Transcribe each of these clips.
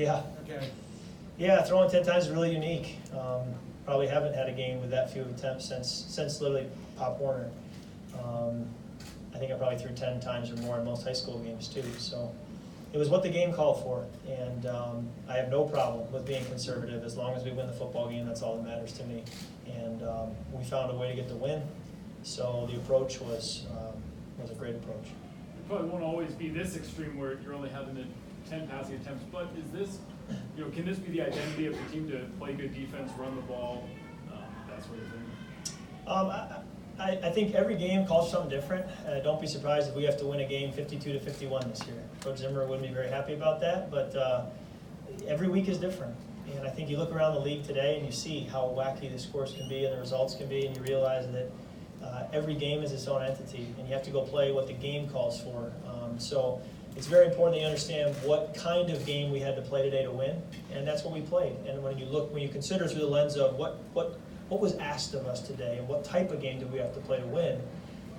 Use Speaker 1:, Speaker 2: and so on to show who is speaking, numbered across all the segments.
Speaker 1: Yeah.
Speaker 2: Okay.
Speaker 1: Yeah, throwing 10 times is really unique. Probably haven't had a game with that few attempts since literally Pop Warner. I think I probably threw 10 times or more in most high school games too. So it was what the game called for, and I have no problem with being conservative as long as we win the football game. That's all that matters to me. And we found a way to get the win. So the approach was a great approach.
Speaker 2: It probably won't always be this extreme where you're only having 10 passing attempts, but is this, can this be the identity of the team to play good defense, run the ball, that sort of thing?
Speaker 1: I think every game calls for something different. Don't be surprised if we have to win a game 52-51 this year. Coach Zimmer wouldn't be very happy about that, but every week is different. And I think you look around the league today and you see how wacky the scores can be and the results can be, and you realize that every game is its own entity, and you have to go play what the game calls for. So it's very important that you understand what kind of game we had to play today to win, and that's what we played. And when you consider through the lens of what was asked of us today and what type of game do we have to play to win,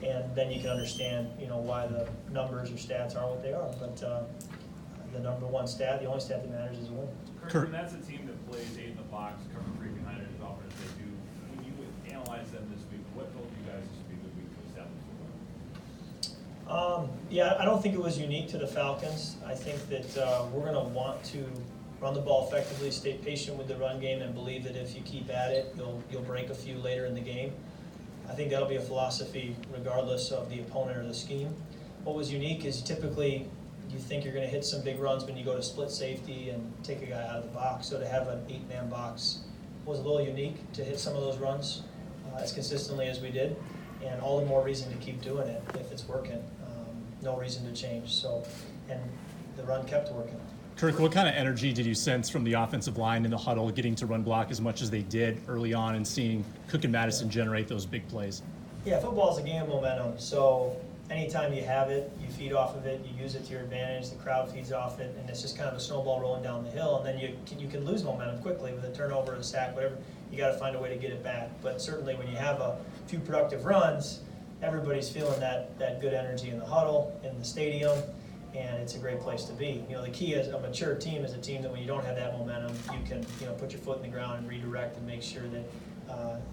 Speaker 1: and then you can understand why the numbers or stats are what they are. But the number one stat, the only stat that matters is a win.
Speaker 3: Kirk, when that's a team that plays 8 in the box, cover 3 behind it as often as they do, when you analyze them this week, what told you guys this would be a good week to establish football?
Speaker 1: Yeah, I don't think it was unique to the Falcons. I think that we're going to want to run the ball effectively, stay patient with the run game, and believe that if you keep at it, you'll break a few later in the game. I think that'll be a philosophy regardless of the opponent or the scheme. What was unique is typically you think you're going to hit some big runs when you go to split safety and take a guy out of the box. So to have an 8-man box was a little unique to hit some of those runs as consistently as we did, and all the more reason to keep doing it if it's working. No reason to change. So, and the run kept working.
Speaker 4: Kirk, what kind of energy did you sense from the offensive line in the huddle, getting to run block as much as they did early on and seeing Cook and Madison generate those big plays?
Speaker 1: Yeah, football is a game of momentum. So anytime you have it, you feed off of it, you use it to your advantage, the crowd feeds off it, and it's just kind of a snowball rolling down the hill. And then you can lose momentum quickly with a turnover, a sack, whatever. You got to find a way to get it back. But certainly when you have a few productive runs, everybody's feeling that good energy in the huddle, in the stadium, and it's a great place to be. The key is a mature team is a team that when you don't have that momentum, you can put your foot in the ground and redirect and make sure that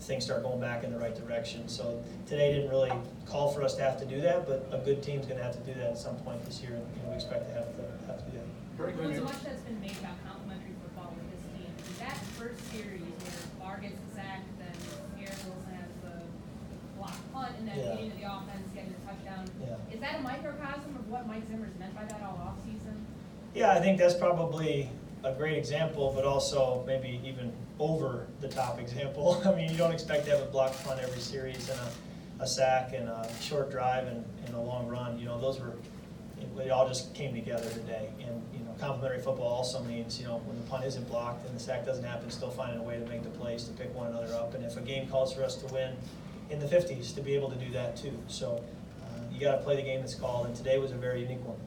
Speaker 1: things start going back in the right direction. So today didn't really call for us to have to do that, but a good team's going to have to do that at some point this year, and we expect to have to do that.
Speaker 5: Well, so much that's been made about complementary football with this team. That first series where Barr gets the sack, then Garrett Wilson has the block punt, and then getting to the offense, getting the touchdown.
Speaker 1: Yeah.
Speaker 5: Is that a microcosm of what Mike Zimmer's meant by that all offseason?
Speaker 1: Yeah, I think that's probably a great example, but also maybe even over the top example. I mean, you don't expect to have a block punt every series and a sack and a short drive and a long run. They all just came together today. And complementary football also means when the punt isn't blocked and the sack doesn't happen, still finding a way to make the plays to pick one another up. And if a game calls for us to win in the 50s, to be able to do that too. So you got to play the game that's called, and today was a very unique one.